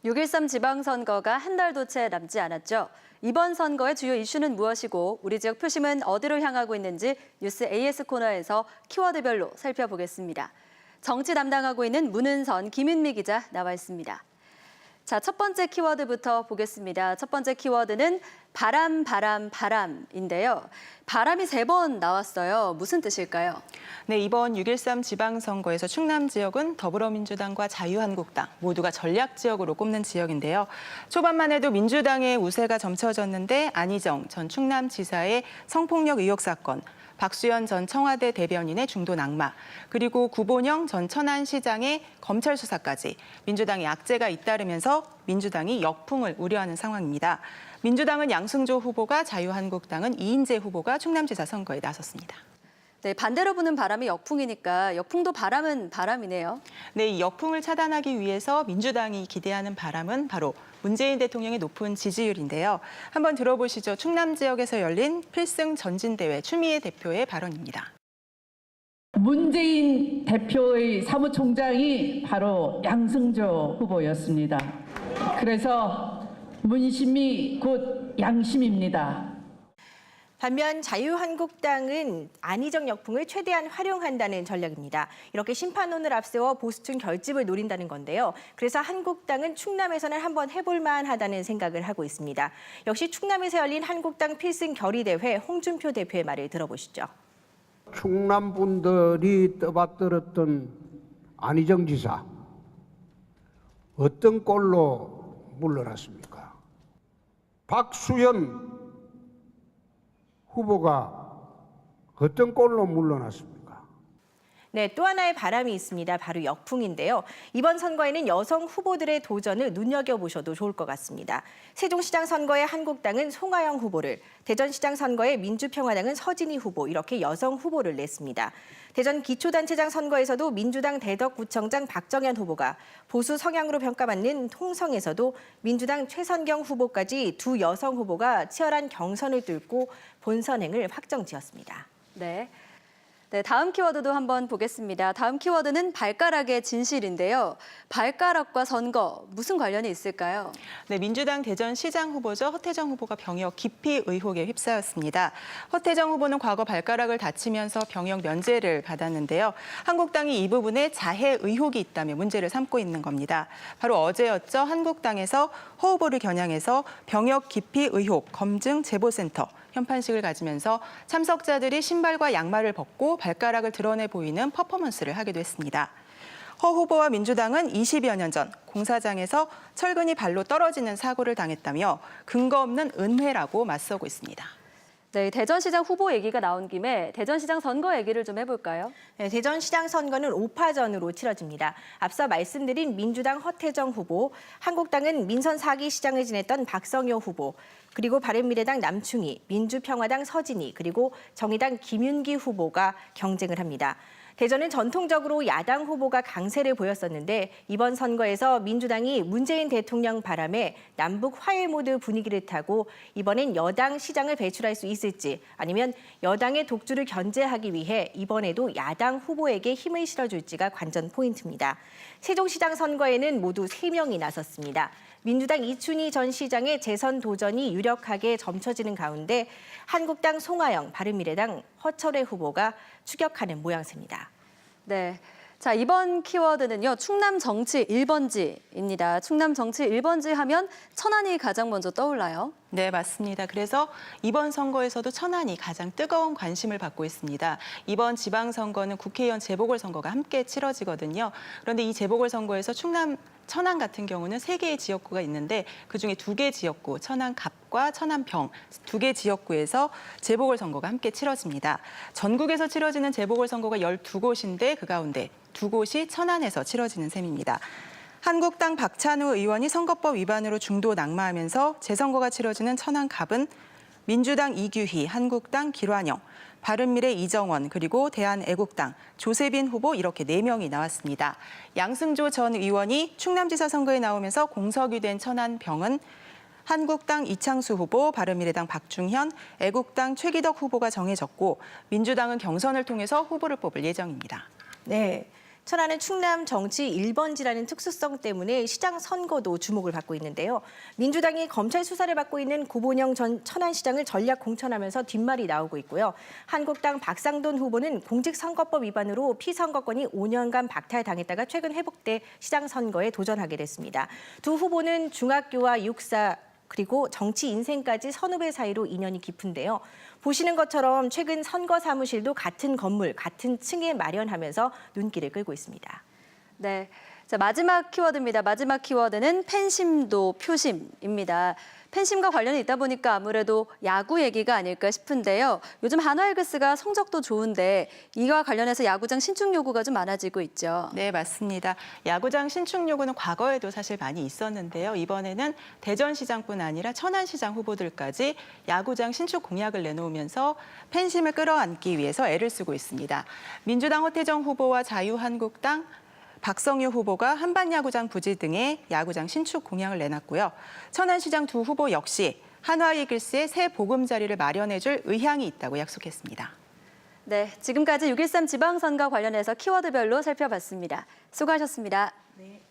6.13 지방선거가 한 달도 채 남지 않았죠. 이번 선거의 주요 이슈는 무엇이고 우리 지역 표심은 어디로 향하고 있는지 뉴스 AS 코너에서 키워드별로 살펴보겠습니다. 정치 담당하고 있는 문은선, 김윤미 기자 나와 있습니다. 자, 첫 번째 키워드부터 보겠습니다. 첫 번째 키워드는 바람, 바람, 바람인데요. 바람이 3번 나왔어요. 무슨 뜻일까요? 네, 이번 6.13 지방선거에서 충남 지역은 더불어민주당과 자유한국당 모두가 전략 지역으로 꼽는 지역인데요. 초반만 해도 민주당의 우세가 점쳐졌는데 안희정 전 충남지사의 성폭력 의혹 사건, 박수현 전 청와대 대변인의 중도 낙마, 그리고 구본영 전 천안시장의 검찰 수사까지 민주당의 악재가 잇따르면서 민주당이 역풍을 우려하는 상황입니다. 민주당은 양승조 후보가, 자유한국당은 이인재 후보가 충남지사 선거에 나섰습니다. 네, 반대로 부는 바람이 역풍이니까 역풍도 바람은 바람이네요. 네, 이 역풍을 차단하기 위해서 민주당이 기대하는 바람은 바로 문재인 대통령의 높은 지지율인데요. 한번 들어보시죠. 충남 지역에서 열린 필승 전진대회 추미애 대표의 발언입니다. 문재인 대표의 사무총장이 바로 양승조 후보였습니다. 그래서 문심이 곧 양심입니다. 반면 자유한국당은 안희정 역풍을 최대한 활용한다는 전략입니다. 이렇게 심판론을 앞세워 보수층 결집을 노린다는 건데요. 그래서 한국당은 충남에서는 한번 해볼 만하다는 생각을 하고 있습니다. 역시 충남에서 열린 한국당 필승 결의대회 홍준표 대표의 말을 들어보시죠. 충남 분들이 떠받들었던 안희정 지사 어떤 꼴로 물러났습니까? 박수현 후보가 어떤 꼴로 물러났습니까? 네, 또 하나의 바람이 있습니다. 바로 역풍인데요. 이번 선거에는 여성 후보들의 도전을 눈여겨보셔도 좋을 것 같습니다. 세종시장 선거에 한국당은 송하영 후보를, 대전시장 선거에 민주평화당은 서진희 후보, 이렇게 여성 후보를 냈습니다. 대전 기초단체장 선거에서도 민주당 대덕구청장 박정현 후보가, 보수 성향으로 평가받는 통성에서도 민주당 최선경 후보까지 두 여성 후보가 치열한 경선을 뚫고 본선행을 확정지었습니다. 네. 네, 다음 키워드도 한번 보겠습니다. 다음 키워드는 발가락의 진실인데요. 발가락과 선거, 무슨 관련이 있을까요? 네, 민주당 대전시장 후보죠. 허태정 후보가 병역 기피 의혹에 휩싸였습니다. 허태정 후보는 과거 발가락을 다치면서 병역 면제를 받았는데요. 한국당이 이 부분에 자해 의혹이 있다며 문제를 삼고 있는 겁니다. 바로 어제였죠. 한국당에서 허 후보를 겨냥해서 병역 기피 의혹 검증 제보센터 현판식을 가지면서 참석자들이 신발과 양말을 벗고 발가락을 드러내 보이는 퍼포먼스를 하기도 했습니다. 허 후보와 민주당은 20여 년 전 공사장에서 철근이 발로 떨어지는 사고를 당했다며 근거 없는 은회라고 맞서고 있습니다. 네, 대전시장 후보 얘기가 나온 김에 대전시장 선거 얘기를 좀 해볼까요? 네, 대전시장 선거는 5파전으로 치러집니다. 앞서 말씀드린 민주당 허태정 후보, 한국당은 민선 4기 시장을 지냈던 박성효 후보, 그리고 바른미래당 남충희, 민주평화당 서진희, 그리고 정의당 김윤기 후보가 경쟁을 합니다. 대전은 전통적으로 야당 후보가 강세를 보였었는데 이번 선거에서 민주당이 문재인 대통령 바람에 남북 화해 모드 분위기를 타고 이번엔 여당 시장을 배출할 수 있을지, 아니면 여당의 독주를 견제하기 위해 이번에도 야당 후보에게 힘을 실어줄지가 관전 포인트입니다. 세종시장 선거에는 모두 3명이 나섰습니다. 민주당 이춘희 전 시장의 재선 도전이 유력하게 점쳐지는 가운데 한국당 송하영, 바른미래당 허철의 후보가 추격하는 모양새입니다. 네. 자, 이번 키워드는요, 충남 정치 1번지입니다. 충남 정치 1번지 하면 천안이 가장 먼저 떠올라요. 네, 맞습니다. 그래서 이번 선거에서도 천안이 가장 뜨거운 관심을 받고 있습니다. 이번 지방선거는 국회의원 재보궐선거가 함께 치러지거든요. 그런데 이 재보궐선거에서 천안 같은 경우는 3개의 지역구가 있는데 그중에 2개 지역구, 천안갑과 천안평 2개 지역구에서 재보궐선거가 함께 치러집니다. 전국에서 치러지는 재보궐선거가 12곳인데 그 가운데 2곳이 천안에서 치러지는 셈입니다. 한국당 박찬우 의원이 선거법 위반으로 중도 낙마하면서 재선거가 치러지는 천안갑은 민주당 이규희, 한국당 길환영, 바른미래 이정원, 그리고 대한애국당 조세빈 후보 이렇게 4명이 나왔습니다. 양승조 전 의원이 충남지사 선거에 나오면서 공석이 된 천안병은 한국당 이창수 후보, 바른미래당 박중현, 애국당 최기덕 후보가 정해졌고 민주당은 경선을 통해서 후보를 뽑을 예정입니다. 네. 천안은 충남 정치 1번지라는 특수성 때문에 시장 선거도 주목을 받고 있는데요. 민주당이 검찰 수사를 받고 있는 고본영 전 천안시장을 전략 공천하면서 뒷말이 나오고 있고요. 한국당 박상돈 후보는 공직선거법 위반으로 피선거권이 5년간 박탈당했다가 최근 회복돼 시장 선거에 도전하게 됐습니다. 두 후보는 중학교와 육사 그리고 정치 인생까지 선후배 사이로 인연이 깊은데요. 보시는 것처럼 최근 선거 사무실도 같은 건물, 같은 층에 마련하면서 눈길을 끌고 있습니다. 네, 자, 마지막 키워드입니다. 마지막 키워드는 팬심도 표심입니다. 팬심과 관련이 있다 보니까 아무래도 야구 얘기가 아닐까 싶은데요. 요즘 한화이글스가 성적도 좋은데 이와 관련해서 야구장 신축 요구가 좀 많아지고 있죠. 네, 맞습니다. 야구장 신축 요구는 과거에도 사실 많이 있었는데요. 이번에는 대전시장뿐 아니라 천안시장 후보들까지 야구장 신축 공약을 내놓으면서 팬심을 끌어안기 위해서 애를 쓰고 있습니다. 민주당 허태정 후보와 자유한국당 박성효 후보가 한반야구장 부지 등의 야구장 신축 공약을 내놨고요. 천안시장 두 후보 역시 한화이글스의 새 보금자리를 마련해줄 의향이 있다고 약속했습니다. 네, 지금까지 6.13 지방선거 관련해서 키워드별로 살펴봤습니다. 수고하셨습니다. 네.